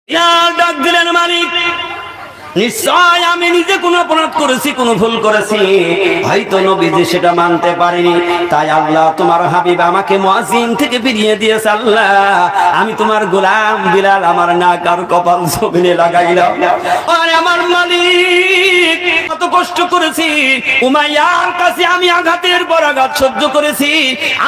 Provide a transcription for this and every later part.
ডাক দিলেন, মালিক নিশ্চয় আমি নিজে কোনো অপরাধ করেছি, কোনো ভুল করেছি, হয়তো নবীজি সেটা মানতে পারিনি, তাই আল্লাহ তোমার হাবিব আমাকে মুয়াজ্জিন থেকে ফিরিয়ে দিয়েছে। আল্লাহ আমি তোমার গোলাম বিলাল আমার নাক আর কপাল জমিনে লাগাইলাম। আর আমার মালিক কত কষ্ট করেছি, উমাইয়ার কাছে আমি আঘাতের পর আঘাত সহ্য করেছি।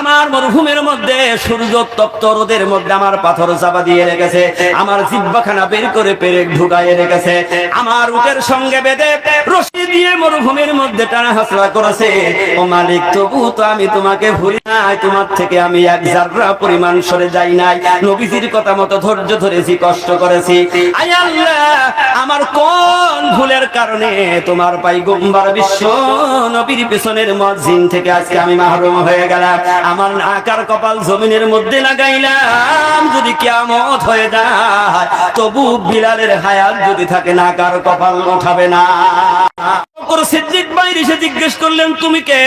আমার মরুভূমির মধ্যে সূর্য তপ্ত রোদের মধ্যে আমার পাথর চাপা দিয়ে রেখেছে, আমার জিহ্বাখানা বের করে পেরেক ঢুকাইয়ে রেখেছে, আমার উটের সঙ্গে বেঁধে রশি দিয়ে মরুভূমির মধ্যে টানা হাসরা করেছে। ও মালিক তবু তো আমি তোমাকে ভুলি নাই, তোমার থেকে আমি এক জাররা পরিমাণ সরে যাই নাই। নবীজির কথা মতো ধৈর্য ধরেছি, কষ্ট করেছি। আয় আল্লাহ আমার কোন ভুলের কারণে তোমার পয়গম্বর বিশ্ব নবীর পেছনের মুয়াজ্জিন থেকে আজকে আমি মাহরুম হয়ে গেলাম। আমার নাকার কপাল জমিনের মধ্যে লাগাইলাম, যদি কিয়ামত হয়ে যায় তবু বিলালের হায়াত যদি থাকে নাকার কপাল উঠাবে না। সিদ্দিক বাইরে এসে জিজ্ঞেস করলেন, তুমি কে?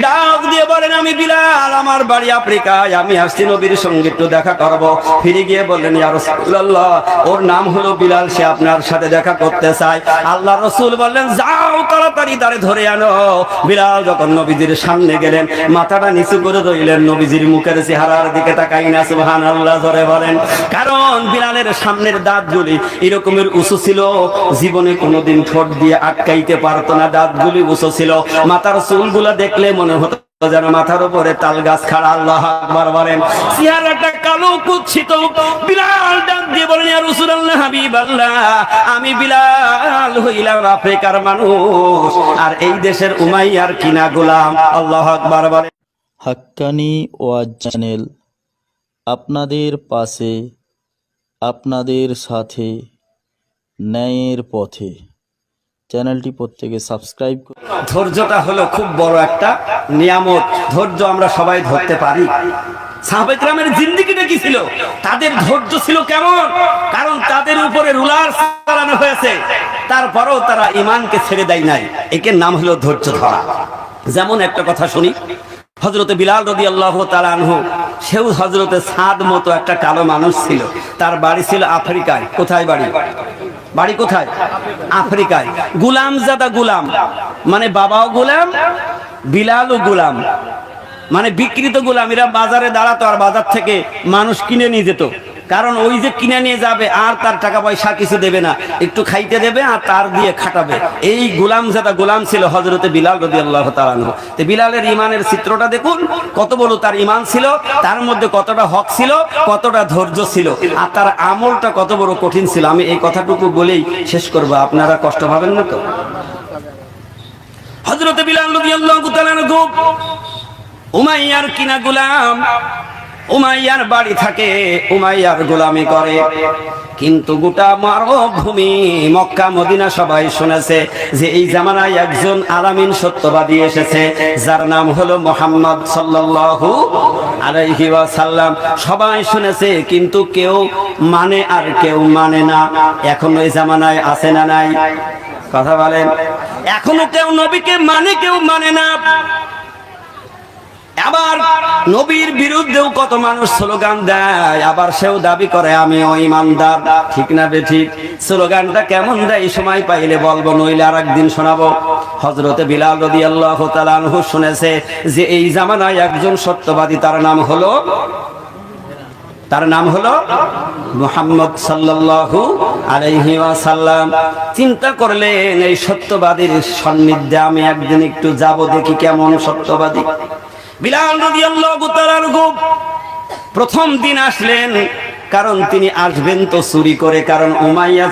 ডাক দিয়ে বলেন, আমি বিলাল, আমার বাড়ি আফ্রিকায়, আমি আসছি নবীর সঙ্গে একটু দেখা করব। ফিরে গিয়ে বললেন, ইয়া রাসূলুল্লাহ ওর নাম হলো বিলাল, সে আপনার সাথে দেখা করতে চায়। আল্লাহ রাসূল বললেন, যাও তাড়াতাড়ি তারে ধরে আনো। বিলাল যখন নবীজির সামনে গেলেন, মাথাটা নিচু করে রইলেন, নবীজির মুখের চেহারার দিকে তাকাই না। সুবহানাল্লাহ জোরে বলেন। কারণ বিলালের সামনের দাঁতগুলি এরকমের উঁচু ছিল, জীবনে কোনোদিন ঠোঁট দিয়ে আটকাইতে পারতো না, দাঁতগুলি উঁচু ছিল। মাথার চুলগুলা দেখলে মনে হতো যেন মাথার উপরে তাল গাছ খাড়া। আল্লাহু আকবার বলেন। চেহারাটা কালো কুৎসিত। বিলাল ডাক দিয়ে বলেন, ইয়া রাসূলুল্লাহ হাবিবাল্লাহ আমি বিলাল হইলাম আফ্রিকার মানুষ, আর এই দেশের উমাইয়ার কিনা গোলাম। আল্লাহু আকবার বলেন। হাক্কানি ওয়াজ চ্যানেল আপনাদের পাশে, আপনাদের সাথে, ন্যায়ের পথে। চ্যানেলটি প্রত্যেকে সাবস্ক্রাইব করুন। ধৈর্যটা হলো খুব বড় একটা নিয়ামত। ধৈর্য আমরা সবাই ধরতে পারি। সাহাবায়ে কেরামের জিন্দেগিটা কি ছিল? তাদের ধৈর্য ছিল কেমন? কারণ তাদের উপরে রুলার চালানো হয়েছে, তারপরেও তারা ঈমানকে ছেড়ে দেয় নাই। এর নাম হলো ধৈর্য ধরা। যেমন একটা কথা শুনি, হযরতে বিলাল রাদিয়াল্লাহু তাআলা আনহু, সেও হযরতে সাদ মতো একটা কালো মানুষ ছিল। তার বাড়ি ছিল আফ্রিকায়। কোথায় বাড়ি? বাড়ি কোথায়? আফ্রিকায়। গুলাম জাদা গুলাম, মানে বাবাও গুলাম, বিলালও গুলাম, মানে বিক্রিত গুলাম। এরা বাজারে দাঁড়াতো আর বাজার থেকে মানুষ কিনে নিয়ে যেত। কারণ ওই যে কিনে নিয়ে যাবে আর তার টাকা পয়সা কিছু দেবে না, একটু খাইতে দেবে আর তার দিয়ে খাটাবে। এই গুলাম জাদা গুলাম ছিল হযরতে বিলাল রাদিয়াল্লাহু তাআলা আনহু। তো বিলালের ঈমানের চিত্রটা দেখুন, কত বড় তার ঈমান ছিল, তার মধ্যে কতটা হক ছিল, কতটা ধৈর্য ছিল, আর তার আমলটা কত বড় কঠিন ছিল। আমি এই কথাটুকু বলেই শেষ করব, আপনারা কষ্ট পাবেন না তো? হযরতে বিলাল রাদিয়াল্লাহু তাআলা আনহু উমাইয়ার কিনা গোলাম, উমাইয়ার বাড়ি থাকে, উমাইয়ার গোলামি করে। কিন্তু গোটা মরুভূমি মক্কা মদিনা সবাই শুনেছে যে এই জামানায় একজন আলামিন সত্যবাদী এসেছে, যার নাম হলো মুহাম্মদ সাল্লাল্লাহু আলাইহি ওয়াসাল্লাম। সবাই শুনেছে, কিন্তু কেউ মানে আর কেউ মানে না। এখন ওই জামানায় আছে না নাই? কথা বলেন। এখনো কেউ নবীকে মানে, কেউ মানে না। আবার নবীর বিরুদ্ধেও কত মানুষ স্লোগান দেয়, আবার সেও দাবি করে আমিও ঈমানদার। ঠিক না বেঠিক? স্লোগানটা কেমন দেয় সময় পাইলে বলবো, নইলে আর একদিন শোনাবো। হযরতে বিলাল রাদিয়াল্লাহু তাআলা আনহু শুনেছে যে এই জামানায় একজন সত্যবাদী, তার নাম হলো মুহাম্মদ সাল্লাল্লাহু আলাইহি ওয়াসাল্লাম। চিন্তা করলেন, এই সত্যবাদীর সান্নিধ্যে আমি একদিন একটু যাব, দেখি কেমন সত্যবাদী। বিলাল রাদিয়াল্লাহু তাআলা আনহু প্রথম দিন আসলেন, কারণ তিনি আসবেন তো চুরি করে। কারণ উমাইয়া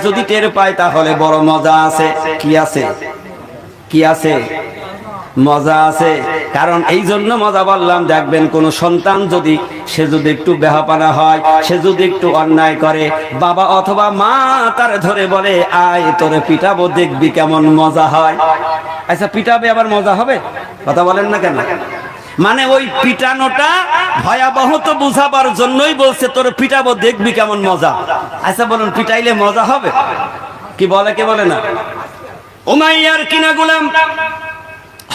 যদি টের পায় তাহলে বড় মজা আছে। কি আছে? মজা আছে। কারণ এই জন্য মজা বললাম, দেখবেন কোন সন্তান যদি একটু বেহাপানা হয়, সে যদি একটু অন্যায় করে, বাবা অথবা মা তার ধরে বলে, আয় তোরে পিটাবো, দেখবি কেমন মজা হয়। আচ্ছা, পিটাবে আবার মজা হবে? কথা বলেন না কেন? মানে ওই পিটানোটা ভয়াবহ তো বুঝাবার জন্যই বলছে, তোরে পিটাবো, দেখবি কেমন মজা। আচ্ছা বলুন, পিটাইলে মজা হবে? কি বলে, কে বলে না? উমাইয়ার কিনা গোলাম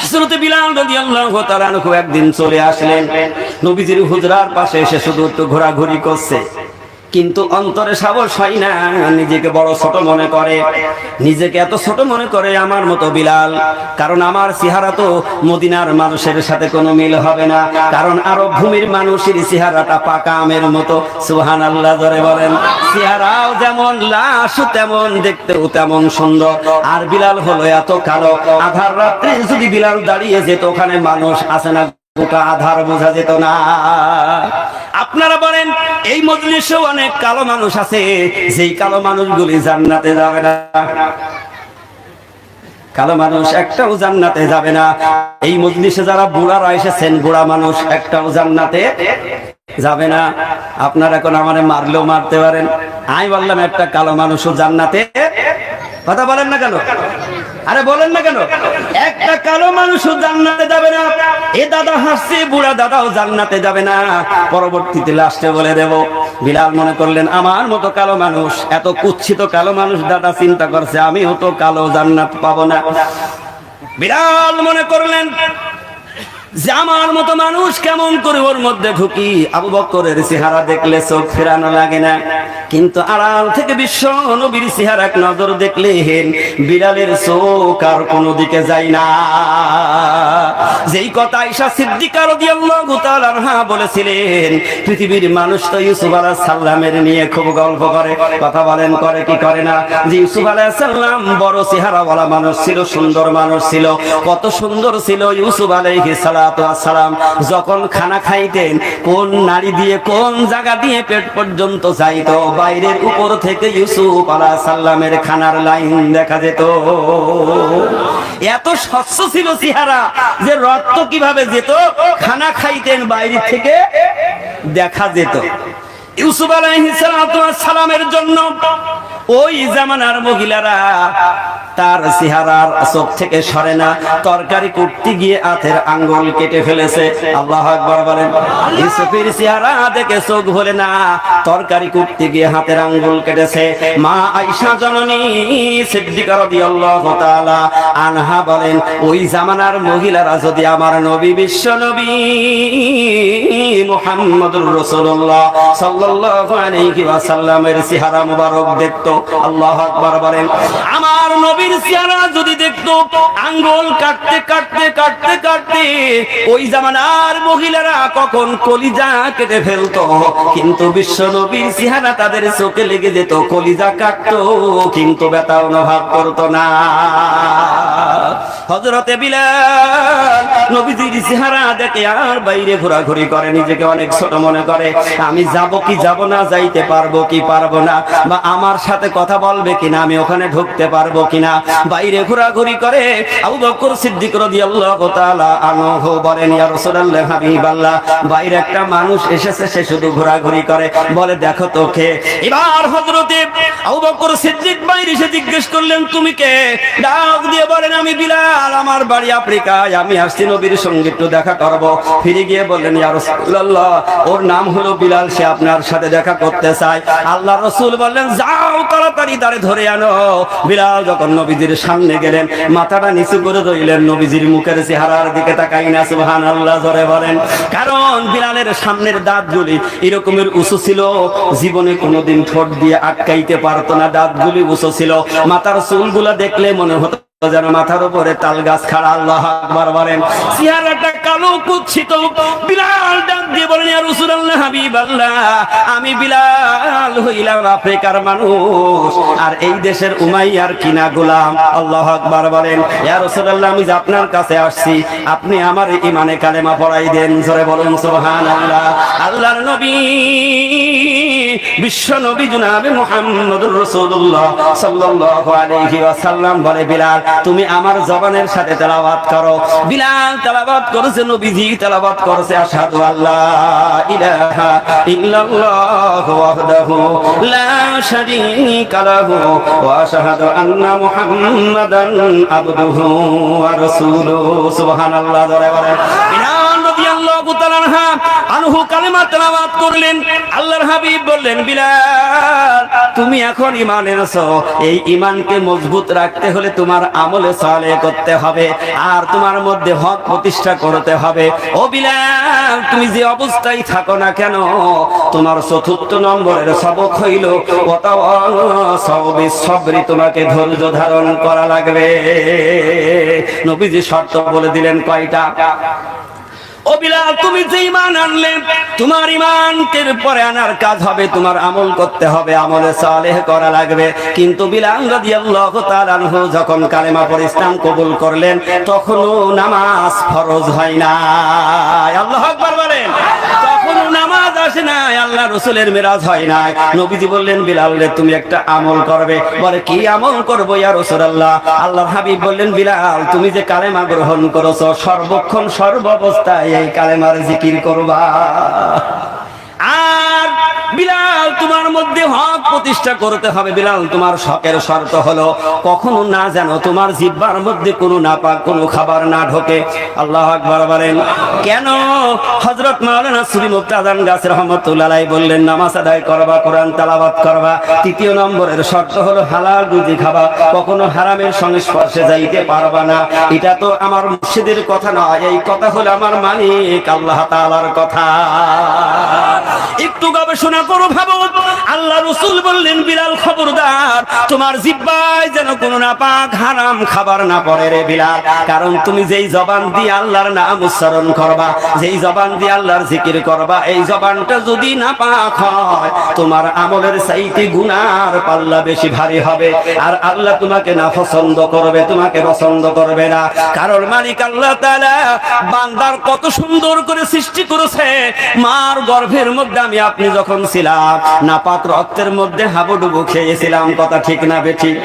হযরত বিলাল রাদিয়াল্লাহু তাআলা আনহু একদিন চলে আসলেন, নবীজির হুজরার পাশে এসে শুধু একটু ঘোরাঘুরি করছে। কিন্তু অন্তরে সাহস হয় না, নিজেকে বড় ছোট মনে করে, নিজেকে এত ছোট মনে করে আমার মতো বিলাল। কারণ আমার চেহারা তো মদিনার মানুষের সাথে কোনো মিল হবে না, কারণ আরব ভূমির মানুষের চেহারাটা পাকা আমের মতো। সুবহানাল্লাহ জোরে বলেন। চেহারাও যেমন, লাশও তেমন, দেখতেও তেমন সুন্দর। আর বিলাল হলো এত কালো, আধার রাত্রে যদি বিলাল দাঁড়িয়ে যেত, ওখানে মানুষ আছে না গোটা আধার বোঝা যেত না। আপনারা বলেন এই মজলিসেও অনেক কালো মানুষ আছে, যেই কালো মানুষগুলি জান্নাতে যাবে না। কালো মানুষ একটাও জান্নাতে যাবে না। এই মজলিসে যারা বুড়ারা এসেছেন, বুড়া মানুষ একটাও জান্নাতে যাবে না। আপনারা এখন আমারে মারলেও মারতে পারেন, আমি বললাম একটা কালো মানুষও জান্নাতে, কথা বলেন না কেন? আরে বলেন না কেন? একটা কালো মানুষও জান্নাতে যাবে না। এ দাদা হাসছে, বুড়া দাদাও জান্নাতে যাবে না। পরবর্তীতে লাস্টে বলে দেব। বিলাল মনে করলেন আমার মতো কালো মানুষ, এত কুৎসিত কালো মানুষ, দাদা চিন্তা করছে আমিও তো কালো, জান্নাত পাবো না। বিলাল মনে করলেন যে আমার মতো মানুষ কেমন করে ওর মধ্যে ঢুকি। আবু বকরের চেহারা দেখলে চোখ ফেরানো লাগে না, কিন্তু আড়াল থেকে বিশ্ব নবীর চেহারা এক নজর দেখলেন বিলালের চোখ আর কোনো দিকে যায় না। যেই কথা আয়েশা সিদ্দিকা রাদিয়াল্লাহু তাআলা আনহা বলেছিলেন, পৃথিবীর মানুষ তো ইউসুফ আলাইহিস সালামের নিয়ে খুব গল্প করে, কথা বলেন করে কি করে না? যে ইউসুফ আলাইহিস সালাম বড় চেহারাওয়ালা মানুষ ছিল, সুন্দর মানুষ ছিল। কত সুন্দর ছিল ইউসুফ আলাইহিস সালাম। যখন খানা খাইতেন, কোন নাড়ি দিয়ে কোন জায়গা দিয়ে পেট পর্যন্ত যাইতো, বাইরের উপর থেকে ইউসুফ আলাইহিস সালামের খানার লাইন দেখা যেত। এত স্বচ্ছ ছিল চেহারা যে রক্ত কিভাবে যেত, খানা খাইতেন বাইরে থেকে দেখা যেত। ইউসুফ আলাইহিস সালামের জন্য ওই জামানার মহিলারা তার চেহারার চোখ থেকে সরে না, তরকারি কুটতে গিয়ে হাতের আঙ্গুল কেটে ফেলেছে। আল্লাহু আকবার বলেন। ইউসুফের চেহারা দেখে চোখ ভরে না, তরকারি কুটতে গিয়ে হাতের আঙ্গুল কেটেছে। মা আয়েশা জননী সিদ্দিকা রাদিয়াল্লাহু তাআলা আনহা বলেন, ওই জামানার মহিলারা যদি আমার নবী, বিশ্ব নবী মুহাম্মদুর রাসূলুল্লাহ সাল্লাল্লাহু আলাইহি ওয়াসাল্লামের চেহারা মুবারক দেখতো, আল্লাহু আকবার বলেন, আমার নবীর চেহারা যদি দেখতো, আঙ্গুল কাটতে কাটতে কাটতে কাটতে ওই জামানার মহিলারা কখন কলিজা কেটে ফেলতো, কিন্তু বিশ্ব নবীর চেহারা তাদের চোখে লেগে যেত, কলিজা কাটতো কিন্তু ব্যথা অনুভব করতো না। হযরতে বিলাল নবীজির চেহারা দেখে আর বাইরে ঘোরাঘুরি করে, নিজেকে অনেক ছোট মনে করে, আমি যাব কি যাব না, যাইতে পারবো কি পারবো না, বা আমার সাথে কথা বলবে কিনা, আমি ওখানে ঢুকতে পারবো কিনা, বাইরে ঘোরাঘুরি করে। আবু বকর সিদ্দিক রাদিয়াল্লাহু তাআলা আনহু বলেন, ইয়া রাসূলুল্লাহ, হাবিবাল্লাহ, বাইরে একটা মানুষ এসেছে, সে শুধু ঘোরাঘুরি করে, বলে দেখো তো কে। এবার হযরতে আবু বকর সিদ্দিক বাইরে এসে জিজ্ঞেস করলেন, তুমি কে? ডাক দিয়ে বলেন, আমি বিলাল, আমার বাড়ি আফ্রিকায়, আমি আসছি নবীর সঙ্গে একটু দেখা করব। ফিরে গিয়ে বললেন, ইয়া রাসূলুল্লাহ, ওর নাম হলো বিলাল, সে আপনার সাথে দেখা করতে চায়। আল্লাহ রাসূল বললেন, যাও তাড়াতাড়ি তারে ধরে আনো। বিলাল যখন নবীজির সামনে গেলেন, মাথাটা নিচু করে রইলেন, নবীজির মুখের চেহারার দিকে তাকাই না। সুবহানাল্লাহ জোরে বলেন। কারণ বিলালের সামনের দাঁতগুলি এরকমের উঁচু ছিল, জীবনে কোনোদিন ঠোঁট দিয়ে আটকাইতে পারতো না, দাঁতগুলি উঁচু ছিল। মাথার চুলগুলা দেখলে মনে হতো যেন মাথার উপরে তাল গাছ খাড়া। আল্লাহু আকবার বলেন। চেহারাটা কালো কুৎসিত। বিলাল ডাক দিয়ে বলেন, ইয়া রাসূলুল্লাহ, হাবিবাল্লাহ, আমি বিলাল হইলাম আফ্রিকার মানুষ, আর এই দেশের উমাইয়ার কিনা গোলাম। আল্লাহু আকবার বলেন। ইয়া রাসূলুল্লাহ, আমি যে আপনার কাছে আসছি, আপনি আমার ঈমানে কালেমা পড়াই দেন। জোরে বলুন সুবহানাল্লাহ। আল্লাহর নবী, বিশ্ব নবী জনাবে মুহাম্মদুর রাসূলুল্লাহ সাল্লাল্লাহু আলাইহি ওয়াসাল্লাম বলে, বিলাল, তুমি আমার জবানের সাথে তেলাওয়াত করো। বিলাল তেলাওয়াত করেছে, নবীজি তেলাওয়াত করেছে, আশহাদু আল্লা ইলাহা ইল্লাল্লাহু ওয়াহদাহু লা শারীকা লাহু ওয়া আশহাদু আন্না মুহাম্মাদান আবদুহু ওয়া রাসূলুহু। সুবহানাল্লাহ। জোরে বলেন। বিলাল রাদিয়াল্লাহু রাদিয়াল্লাহু তাআলা আনহু কালেমা তেলাওয়াত করলেন। আল্লাহর হাবিব বললেন, বিলাল তুমি এখন ঈমান এনেছো, এই ঈমানকে মজবুত রাখতে হলে তোমার আমলে সালেহ করতে হবে আর তোমার মধ্যে হক প্রতিষ্ঠা করতে হবে। ও বিলাল তুমি যে অবস্থায় থাকো না কেন, তোমার চতুর্থ নম্বরের সবক হইল সবরি, তোমাকে ধৈর্য ধারণ করা লাগবে। নবীজি শর্ত বলে দিলেন কয়টা? ও বিলাল তুমি যে ঈমান আনলে, তোমার ঈমানকে পরে আনার কাজ হবে তোমার আমল করতে হবে, আমলে সালেহ করা লাগবে। কিন্তু বিলাল রাদিয়াল্লাহু তাআলা আনহু যখন কালেমা পড়ে ইসলাম কবুল করলেন, তখনও নামাজ ফরজ হয় না। আল্লাহু আকবার বলেন। তখনও নামাজ আসে না, আল্লাহ রাসূলের মিরাজ হয় না। নবীজি বললেন, বিলাল রে তুমি একটা আমল করবে। বলে, কি আমল করব ইয়া রাসূলুল্লাহ? আল্লাহর হাবিব বললেন, বিলাল তুমি যে কালেমা গ্রহণ করেছো, সর্বক্ষণ সর্বাবস্থায় এই কালেমার জিকির করবা। আর বিলাল তোমার মধ্যে হক প্রতিষ্ঠা করতে হবে। বিলাল তোমার শখের শর্ত হলো কখনো না যেন তোমার জিহ্বার মধ্যে কোনো নাপাক কোনো খাবার না ঢোকে। আল্লাহু আকবার বলেন। কেন? হযরত মাওলানা সুফি মুফতি আযান গাছ রাহমাতুল্লাহ আলাইহি বললেন, নামাজ আদায় করবা, কোরআন তেলাওয়াত করবা, তৃতীয় নম্বরের শর্ত হলো হালাল রুজি খাবা, কখনো হারামের সংস্পর্শে যাইতে পারবা না। এটা তো আমার মুর্শিদের কথা নয়, এই কথা হলো আমার মালিক আল্লাহ তাআলার কথা। একটু গবেষণা করো, ভাবো। আল্লাহ রাসূল বললেন, বিলাল খবরদার তোমার জিহ্বায় যেন কোনো নাপাক হারাম খাবার না পড়ে রে বিলাল। কারণ তুমি যেই জবান দিয়ে আল্লাহর নাম উচ্চারণ করবা, যেই জবান দিয়ে আল্লাহর জিকির করবা, এই জবানটা যদি নাপাক হয়, তোমার আমলের চাইতে গুনার পাল্লা বেশি ভারী হবে। আর আল্লাহ তোমাকে না পছন্দ করবে, তোমাকে পছন্দ করবে না। কারণ মালিক আল্লাহ তাআলা বান্দার কত সুন্দর করে সৃষ্টি করেছে। মার গর্ভের মধ্যে আমি আপনি যখন ছিলাম, নাপাক রক্তের মধ্যে হাবুডুবু খেয়েছিলাম। কথা ঠিক না বেঠিক?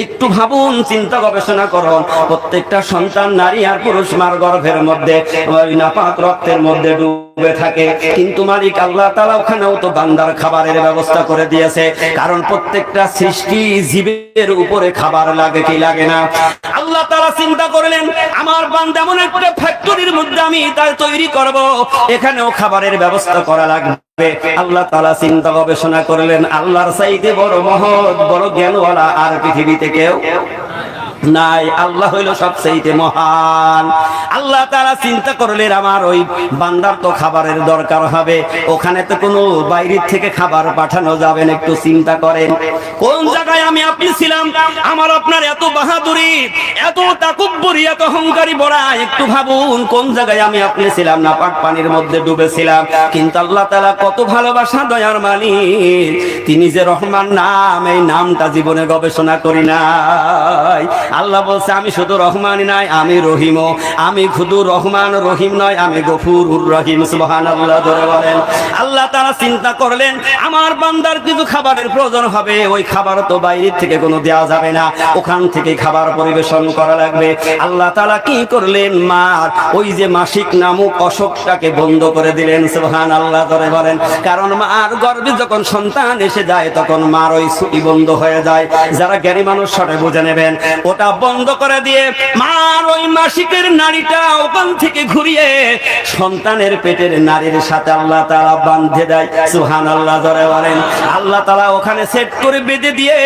একটু ভাবুন, চিন্তা গবেষণা করুন। প্রত্যেকটা সন্তান নারী আর পুরুষ মার গর্ভের মধ্যে ওই নাপাক রক্তের মধ্যে ডুবে থাকে। কিন্তু মালিক আল্লাহ তাআলা ওখানেও তো বান্দার খাবারের ব্যবস্থা করে দিয়েছে। কারণ প্রত্যেকটা সৃষ্টি জীবের উপরে খাবার লাগে কি লাগে না? আল্লাহ তাআলা চিন্তা করলেন, আমার বান্দা এমন একটা ফ্যাক্টরির মধ্যে আমি তাই তৈরি করব, এখানেও খাবারের ব্যবস্থা করা লাগবে। আল্লাহ তাআলা চিন্তা গবেষণা করলেন, আল্লাহর চাইতে বড় মহৎ বড় জ্ঞানওয়ালা আর পৃথিবীতে কেউ নাই। আল্লাহ হইল সবচেয়ে মহান। আল্লাহ তাআলা চিন্তা করলেন, আমার ওই বান্দার তো খাবারের দরকার হবে, ওখানে তো কোনো বাইরের থেকে খাবার পাঠানো যাবে না। একটু চিন্তা করেন, কোন জায়গায় আমি আপনি ছিলাম? আমার আপনার এত বাহাদুরি, এত তাকব্বুরি, এত অহংকারী বড়া। একটু ভাবুন, কোন জায়গায় আমি আপনি ছিলাম? না পাক পানির মধ্যে ডুবেছিলাম। কিন্তু আল্লাহ তাআলা কত ভালোবাসা দয়ার মালিক, তিনি যে রহমান নাম, এই নামটা জীবনে গবেষণা করি নাই। আল্লাহ বলছে, আমি শুধু রহমানই নয়, আমি রহিমও। আমি শুধু রহমান রহিম নয়, আমি গফুরুর রহিম। সুবহানাল্লাহ ধরে বলেন। আল্লাহ তাআলা চিন্তা করলেন, আমার বান্দার কিছু খাবারের প্রয়োজন হবে, ওই খাবার তো বাইরে থেকে কোনো দেওয়া যাবে না, ওখান থেকে খাবার পরিবেশন করা লাগবে। আল্লাহ তাআলা কি করলেন? মার ওই যে মাসিক নামক অসুখটাকে বন্ধ করে দিলেন। সুবহানাল্লাহ ধরে বলেন। কারণ মার গর্ভে যখন সন্তান এসে যায়, তখন মার ওই ছুটি বন্ধ হয়ে যায়। যারা জ্ঞানী মানুষ সরে বুঝে নেবেন, ওটা বন্ধ করে দিয়ে মার ওই মাসিকের নাড়িটা ওখান থেকে ঘুরিয়ে সন্তানের পেটের নাড়ির সাথে আল্লাহ তাআলা বাঁধে দেয়। সুবহানাল্লাহ ধরে বলেন। আল্লাহ তাআলা ওখানে সেট করে বেঁধে দিয়ে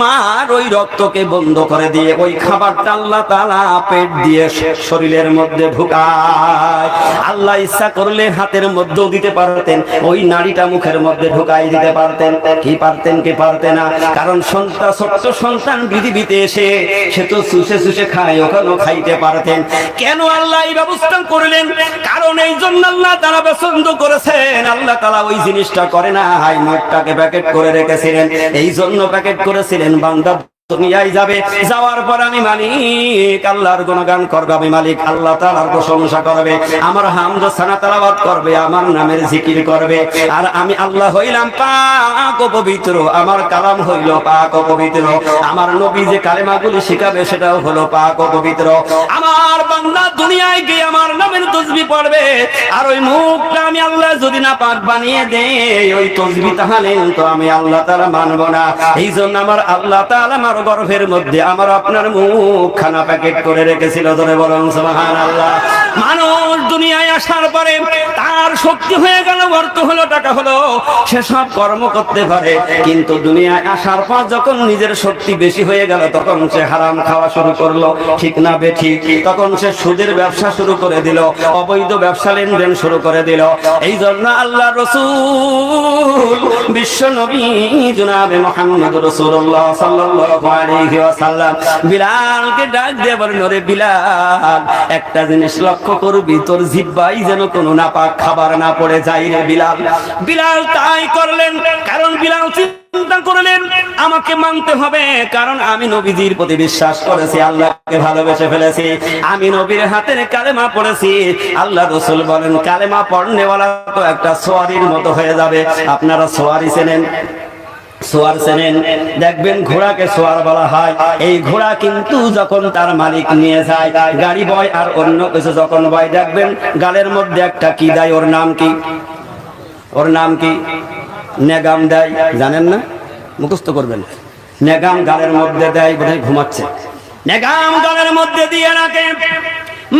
মার ওই রক্তকে বন্ধ করে দিয়ে ওই খাবারটা আল্লাহ তাআলা পেট দিয়ে শরীরের মধ্যে ঢুকায়। আল্লাহ ইচ্ছা করলে হাতের মধ্যেও দিতে পারতেন, ওই নাড়িটা মুখের মধ্যে ঢুকাই দিতে পারতেন। কি পারতেন? কি পারতেন না? কারণ সন্তান, ছোট্ট সন্তান পৃথিবীতে এসে সে তো চুষে চুষে খায়, ওখানেও খাইতে পারতেন। কেন আল্লাহ এই ব্যবস্থা করলেন? কারণ এই জন্য আল্লাহ তাআলা পছন্দ করেছেন। আল্লাহ তাআলা ওই জিনিসটা করে না, হাই মুখটাকে প্যাকেট করে রেখেছিলেন। এই জন্য প্যাকেট করেছিলেন, বান্দা দুনিয়ায় যাবে, যাওয়ার পর আমি মালিক আল্লাহর গুণগান করবে, আমি মালিক আল্লাহ তাআলার প্রশংসা করবে, আমার হামদ সানা তেলাওয়াত করবে, আমার নামের জিকির করবে। আর আমি আল্লাহ হইলাম পাক ও পবিত্র, আমার কালাম হইল পাক ও পবিত্র, আমার নবী যে কালেমাগুলি শিখাবে সেটাও হলো পাক ও পবিত্র। আমার বান্দা দুনিয়ায় গিয়ে আমার নামের তাসবিহ পড়বে, আর ওই মুখটা আমি আল্লাহ যদি না পাক বানিয়ে দেই ওই তাসবিহ, তাহলে তো আমি আল্লাহ তাআলা মানব না। এই জন্য আমার আল্লাহ তাআলা আমার মার গর্ভের মধ্যে আমার আপনার মুখ খানা প্যাকেট করে রেখেছিল। ধরে বলুন সুবহানাল্লাহ। মানুষ দুনিয়ায় আসার পরে তার শক্তি হয়ে গেল, অর্থ হলো, টাকা হলো, সে সব কর্ম করতে পারে, কিন্তু দুনিয়ায় আসার পর যখন নিজের শক্তি বেশি হয়ে গেল তখন সে হারাম খাওয়া শুরু করলো, ঠিক না বেঠিক? তখন সে সুদের ব্যবসা শুরু করে দিল, অবৈধ ব্যবসা লেনদেন শুরু করে দিল। এই জন্য আল্লাহ রাসূল বিশ্ব নবী জনাবে মুহাম্মদ রাসূলুল্লাহ সাল্লাল্লাহু আলাইহি ওয়াসাল্লাম বিলালকে ডাক দিয়ে বলেন, ওরে বিলাল, একটা জিনিস লক্ষ্য করবি, তোর জিহ্বায় যেন কোনো নাপাক খাবার না পড়ে যায় রে বিলাল। বিলাল তাই করলেন, কারণ বিলাল চিন্তা করলেন আমাকে মানতে হবে, কারণ আমি নবীজির প্রতি বিশ্বাস করেছি, আল্লাহকে ভালোবেসে ফেলেছি, আমি নবীর হাতের কালেমা পড়েছি। আল্লাহ রাসূল বলেন কালেমা পড়নেওয়ালা তো একটা সোয়ারির মতো হয়ে যাবে। আপনারা সোয়ারি চেনেন? সোয়ার চেনেন? দেখবেন ঘোড়াকে সোয়ার বলা হয়। এই ঘোড়া কিন্তু যখন তার মালিক নিয়ে যায়, গাড়ি বয় আর অন্য কিছু যখন বয়, দেখবেন গালের মধ্যে একটা কি দেয়, ওর নাম কি? ওর নাম কি? নেগাম দেয়। জানেন না? মুখস্থ করবেন। নেগাম গালের মধ্যে দেয়, বোধহয় ঘুমাচ্ছে। নেগাম গালের মধ্যে দিয়ে রাখে,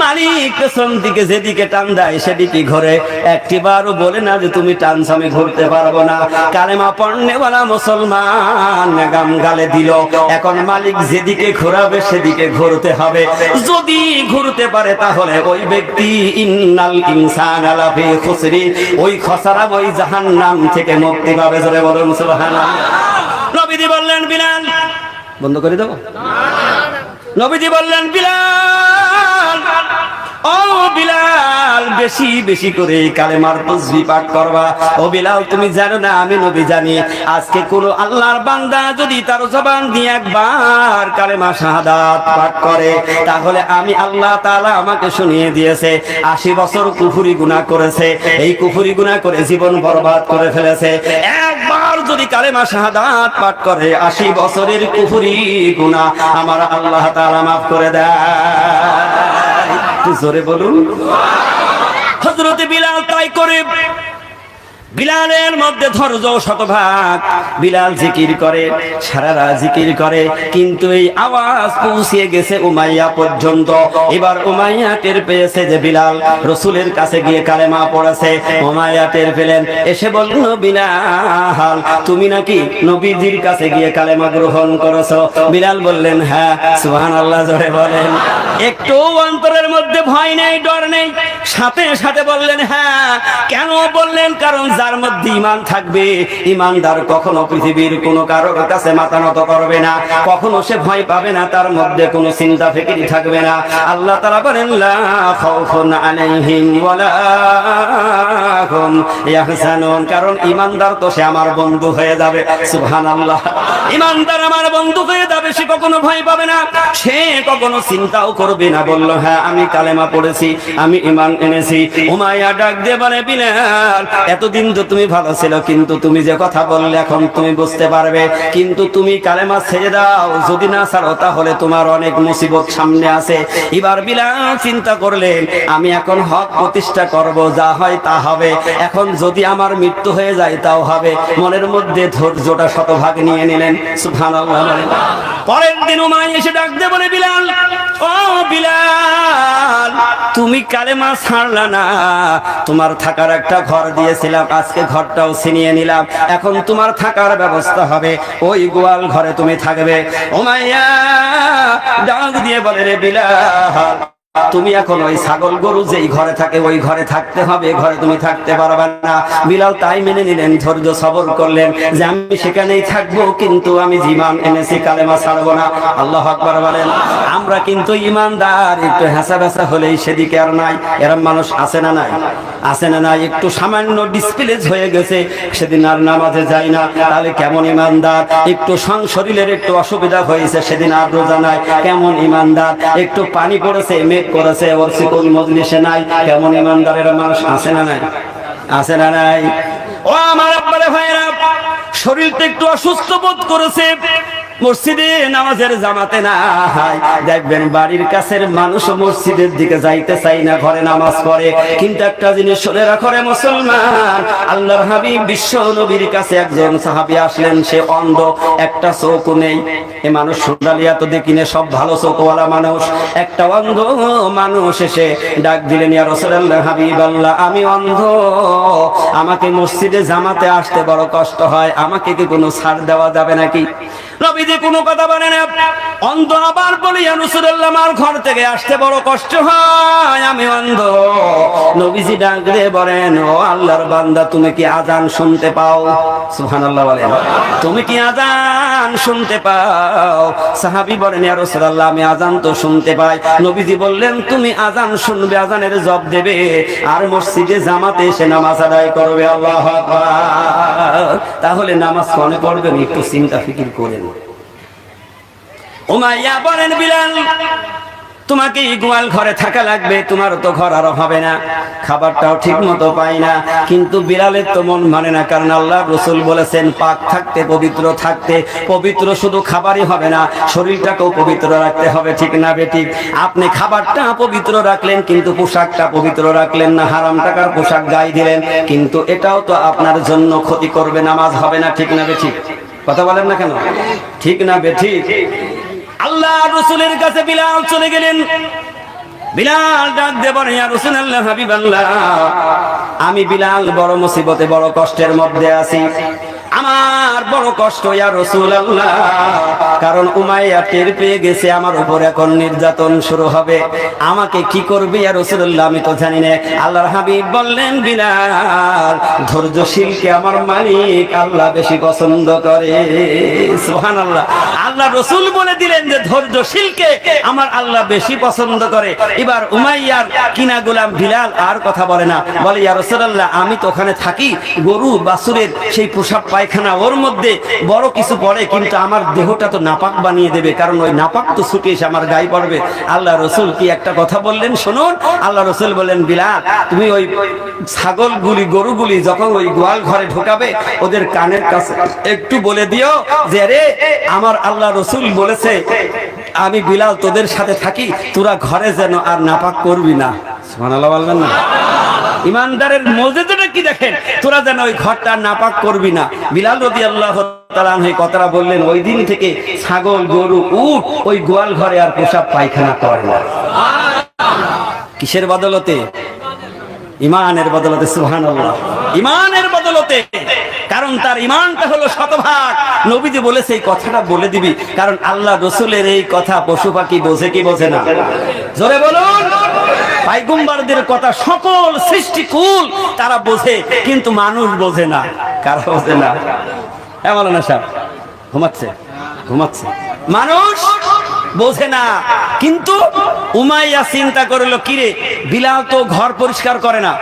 মালিক পেছন দিকে যেদিকে টান দেয় সেদিকে ঘরে, একটিবারও বলে না যে তুমি টানছ আমি ঘুরতে পারবো না। কালেমা পড়নেওয়ালা মুসলমান নেগাম গালে দিল, এখন মালিক যেদিকে ঘোরাবে সেদিকে ঘুরতে হবে। যদি ঘুরতে পারে তাহলে ওই ব্যক্তি ইন্নাল ইনসানা লাফি খুসরি, ওই খসারা, ওই জাহান্নাম থেকে মুক্তি পাবে। জোরে বলুন সুবহানাল্লাহ। নবীজি বললেন বিলাল, বন্ধ করে দেব? নবীজি বললেন বিলাল, ও বিলাল, বেশি বেশি করে কালেমার তাসবিহ পাঠ করবা। ও বিলাল, তুমি জানো না আমি নবী জানি, আজকে কোন আল্লাহর বান্দা যদি তার জবান দিয়ে একবার কালেমা শাহাদাত পাঠ করে, তাহলে আমি আল্লাহ তাআলা আমাকে শুনিয়ে দিয়েছে 80 বছর কুফরি গুনাহ করেছে, এই কুফরি গুনাহ করে জীবন বরবাদ করে ফেলেছে। একবার যদি কালেমা শাহাদাত পাঠ করে 80 বছরের কুফরি গুনাহ আমার আল্লাহ তাআলা মাফ করে দেয়। জোরে বলুন। হযরত বিলাল তাই করে। বিলালের মধ্যে ধৈর্য শতভাগ। বিলাল জিকির করে, সারা রাত জিকির করে, কিন্তু এই আওয়াজ পৌঁছে গেছে উমাইয়া পর্যন্ত। এবার উমাইয়া টের পেয়েছে যে বিলাল রাসূলের কাছে গিয়ে কালেমা পড়েছে। উমাইয়া টের পেলেন, এসে বলল বিলাল, তুমি নাকি নবীজির কাছে গিয়ে কালেমা গ্রহণ করেছো? বিলাল বললেন হ্যাঁ। সুবহানাল্লাহ জোরে বলেন। একটু অন্তরের মধ্যে ভয় নেই, ডর নেই, সাথে সাথে বললেন হ্যাঁ। কেন বললেন? কারণ যার মধ্যে ঈমান থাকবে, ঈমানদার কখনো পৃথিবীর কোনো কারোর কাছে মাথা নত করবে না, কখনো সে ভয় পাবে না, তার মধ্যে কোনো চিন্তা ফিকির থাকবে না। আল্লাহ তাআলা বলেন লা খাউফুন আলাইহিম ওয়ালা হুম ইয়াহজানুন, কারণ ঈমানদার তো সে আমার বন্ধু হয়ে যাবে। সুবহানাল্লাহ। ঈমানদার আমার বন্ধু হয়ে যাবে, সে কখনো ভয় পাবে না, সে কখনো চিন্তাও করবে না। বলল হ্যাঁ আমি কালেমা পড়েছি, আমি ঈমান এনেছি। উমাইয়া ডাক দিয়ে বলে বিলাল, এতদিন তো তুমি ভালো ছিল, কিন্তু তুমি যে কথা বললে এখন তুমি বুঝতে পারবে, কিন্তু তুমি কালেমা ছেড়ে দাও, যদি না ছাড়ো তাহলে তোমার অনেক মুসিবত সামনে আছে। এবার বিলাল চিন্তা করলেন আমি এখন হক প্রতিষ্ঠা করব, যা হয় তা হবে, এখন যদি আমার মৃত্যু হয়ে যায় তাও হবে। মনের মধ্যে ধৈর্যটা শতভাগ নিয়ে নিলেন। সুবহানাল্লাহ। পরের দিন উমাইয়া এসে ডাক দিয়ে বলে বিলাল, ও বিলাল, তুমি কালেমা ছাড়লা না, তোমার থাকার একটা ঘর দিয়েছিলাম, আজকে ঘরটাও ছিনিয়ে নিলাম, এখন তোমার থাকার ব্যবস্থা হবে, ওই গোয়াল ঘরে তুমি থাকবে। উমাইয়া ডাক দিয়ে বলে রে বিলাল, তুমি এখন ওই ছাগল গরু যেই ঘরে থাকে ওই ঘরে থাকতে হবে, ঘরে তুমি থাকতে পারবে না। বিলাল তাই মেনে নিলেন, ধৈর্য সবর করলেন যে আমি সেখানেই থাকবো, কিন্তু আমি ঈমান এনেছি, কালেমা ছাড়বো না। আল্লাহু আকবার বলেন। আমরা কিন্তু ঈমানদার, একটু হাসা ভাসা হলেই সেদিকে আর নাই, এরকম মানুষ আছে না নাই? আছে না নাই? একটু সামান্য ডিসপ্লেজ হয়ে গেছে, সেদিন আর নামাজে যায় না, তাহলে কেমন ঈমানদার? একটু শরীরের একটু অসুবিধা হয়েছে, সেদিন আর রোজা নাই, কেমন ঈমানদার? একটু পানি পড়েছে, করেছে, ওর সিকুল মজলিসে নাই, কেমন ঈমানদারের মানুষ আছে না নাই? আছে না নাই? ও আমার আব্বারে ভাইরা, শরীরটা একটু অসুস্থ বোধ করেছে, মসজিদে নামাজের জামাতে নাই, দেখবেন বাড়ির কাছের মানুষ মসজিদের দিকে যাইতে চাই না, ঘরে নামাজ পড়ে। কিন্তু একটা জিনিস শুনে রাখো রে মুসলমান, আল্লাহর হাবিব বিশ্ব নবীর কাছে একজন সাহাবী আসলেন, সে অন্ধ, একটা চোখ নেই। এ মানুষ সুন্দালিয়া তো দেখিনে, সব ভালো চোখওয়ালা মানুষ। একটা অন্ধ মানুষ এসে ডাক দিলেন, ইয়া রাসূলুল্লাহ, হাবিবাল্লাহ, আমি অন্ধ, আমাকে মসজিদে জামাতে আসতে বড় কষ্ট হয়, আমাকে কি কোনো ছাড় দেওয়া যাবে নাকি? নবীজি কোনো কথা বলেন না। অন্ধ আবার বলি, ইয়া রাসূলুল্লাহ, আমার ঘর থেকে আসতে বড় কষ্ট হয়, আমি অন্ধ। নবীজি ডাক দিয়ে বলেন, ও আল্লাহর বান্দা, তুমি কি আযান শুনতে পাও? সুবহানাল্লাহ বলেন, তুমি কি আযান শুনতে পাও? সাহাবী বলেন, ইয়া রাসূলুল্লাহ, আমি আযান তো শুনতে পাই। নবীজি বললেন, তুমি আযান শুনবে, আযানের জবাব দেবে, আর মসজিদে জামাতে এসে নামাজ আদায় করবে। আল্লাহু আকবার। তাহলে নামাজ কোনে পড়বেন একটু চিন্তা ফিকির করেন। উমাইয়া বলেন, বিলাল, তোমাকে গোয়াল ঘরে থাকা লাগবে, তোমার তো ঘর আরো হবে না, খাবারটাও ঠিক মতো পাই না। কিন্তু বিলালের তো মন মানে না, কারণ আল্লাহ রাসূল বলেছেন পাক থাকতে, পবিত্র থাকতে। পবিত্র শুধু খাবারই হবে না, শরীরটাকেও পবিত্র রাখতে হবে, ঠিক না বেঠিক? আপনি খাবারটা পবিত্র রাখলেন কিন্তু পোশাকটা পবিত্র রাখলেন না, হারাম টাকার পোশাক গায়ে দিলেন, কিন্তু এটাও তো আপনার জন্য ক্ষতি করবে, নামাজ হবে না, ঠিক না বেঠিক? কথা বলেন না কেন? ঠিক না বেঠিক? আল্লাহ রাসূলের কাছে বিলাল চলে গেলেন। বিলাল ডাক দিয়ে বলেন, ইয়া রাসূলুল্লাহ, হাবিবাল্লাহ, আমি বিলাল বড় মুসিবতে, বড় কষ্টের মধ্যে আছি, আমার বড় কষ্ট ইয়া রাসূলুল্লাহ, কারণ উমাইয়া টের পেয়ে গেছে আমার উপর এখন নির্যাতন শুরু হবে, আমাকে কি করবে ইয়া রাসূলুল্লাহ আমি তো জানি না। আল্লাহর হাবিব বললেন, বিলাল, ধৈর্যশীলকে আমার মালিক আল্লাহ বেশি পছন্দ করে। সুবহানাল্লাহ। আল্লাহ রাসূল বলে দিলেন যে ধৈর্যশীলকে আমার আল্লাহ বেশি পছন্দ করে। এবার উমাইয়ার কিনা গোলাম বিলাল আর কথা বলে না, বলে, ইয়া রাসূলুল্লাহ, আমি তো ওখানে থাকি, গরু বাছুরের সেই পোশাক পায়খানা ওর মধ্যে বড় কিছু পড়ে, কিন্তু আমার দেহটা তো নাপাক বানিয়ে দেবে, কারণ ওই নাপাক তো ছুটে এসে আমার গায়ে পড়বে। আল্লাহ রাসূল কি একটা কথা বললেন শুনুন। আল্লাহ রাসূল বললেন, বিলাল, তুমি ওই ছাগলগুলি, গরুগুলি যখন ওই গোয়াল ঘরে ঢোকাবে, ওদের কানের কাছে একটু বলে দিও যে, রে, আমার আল্লাহ রাসূল বলেছে আমি বিলাল তোদের সাথে থাকি, তোরা ঘরে যেন আর নাপাক করবি না। সুবহানাল্লাহ বলবেন না? ইমানদারের মর্যাদাটা কি দেখেন, তোরা যেন ওই ঘরটা নাপাক করবি না। বিলাল রাদিয়াল্লাহু তাআলা এই কথাটা বললেন, ওই দিন থেকে ছাগল, গরু, উট ওই গোয়াল ঘরে আর পেশাব পায়খানা করে না। কিসের বদলতে? ইমানের বদলতে। সুবহানাল্লাহ। ইমানের বদলতে। কারণ তার ইমানটা হলো শতভাগ। নবীজি বলেছে এই কথাটা বলে দিবি, কারণ আল্লাহ রাসূলের এই কথা পশু পাখি বোঝে কি বোঝে না? জোরে বলুন। পয়গম্বরদের কথা সকল সৃষ্টিকুল তারা বোঝে, কিন্তু মানুষ বোঝে না। কারা বোঝে না? হ্যাঁ বলো না সাহেব, ঘুমাচ্ছে মানুষ বোঝে না। কিন্তু উমাইয়া চিন্তা করলো, কিরে, বিলাল তো ঘর পরিষ্কার করে না,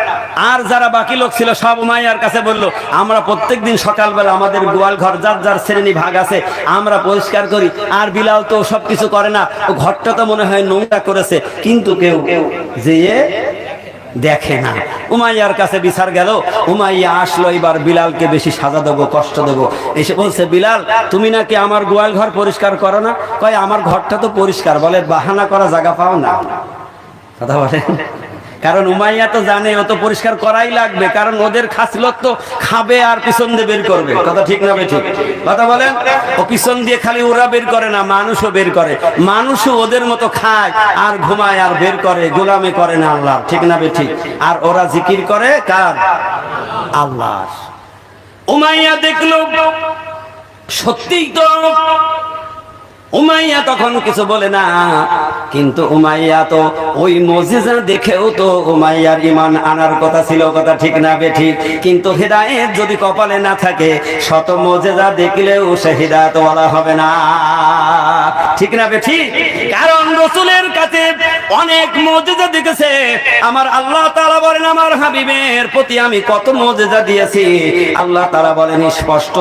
আর যারা বাকি লোক ছিল সব উমাইয়ার কাছে বললো, আমরা প্রত্যেকদিন সকালবেলা আমাদের গোয়াল ঘর যার যার শ্রেণী ভাগ আছে আমরা পরিষ্কার করি, আর বিলাল তো সবকিছু করে না, ও ঘরটা তো মনে হয় নোংরা করেছে, কিন্তু কেউ যেয়ে দেখে না। উমাইয়ার কাছে বিচার গেল, উমাইয়া আসলো, এবার বিলালকে বেশি সাজা দেবো, কষ্ট দেবো। এসে বলছে, বিলাল, তুমি নাকি আমার গোয়াল ঘর পরিষ্কার করো না? কয়, আমার ঘরটা তো পরিষ্কার। বলে, বাহানা করা জায়গা পাও না। কথা বলেন। কারণ উমাইয়া তো জানে ও তো পরিষ্কার করাই লাগবে, কারণ ওদের খাসলত তো খাবে আর পিছন দিয়ে বের করবে। কথা ঠিক না বে ঠিক? কথা বলেন। ও পিছন দিয়ে খালি ওরা বের করে না, মানুষও বের করে। মানুষও ওদের মতো খায় আর ঘুমায় আর বের করে, গোলামি করে না আল্লাহ। ঠিক না বে ঠিক? আর ওরা জিকির করে কার? আল্লাহর। উমাইয়া দেখলো সত্যিই তো। উমাইয়া তখন কিছু বলে না, কিন্তু উমাইয়া তো ওই মুজিজা দেখেও তো উমাইয়ার ঈমান আনার কথা ছিল। কথা ঠিক না বে ঠিক? কিন্তু হিদায়াত যদি কপালে না থাকে, শত মুজিজা দেখলেও সে হিদায়াতওয়ালা হবে না। ঠিক না বে ঠিক? কারণ রাসূলের কাছে অনেক মুজিজা দেখেছে। আমার আল্লাহ তাআলা বলেন, আমার হাবিবের প্রতি আমি কত মুজিজা দিয়েছি। আল্লাহ তাআলা বলেন স্পষ্ট,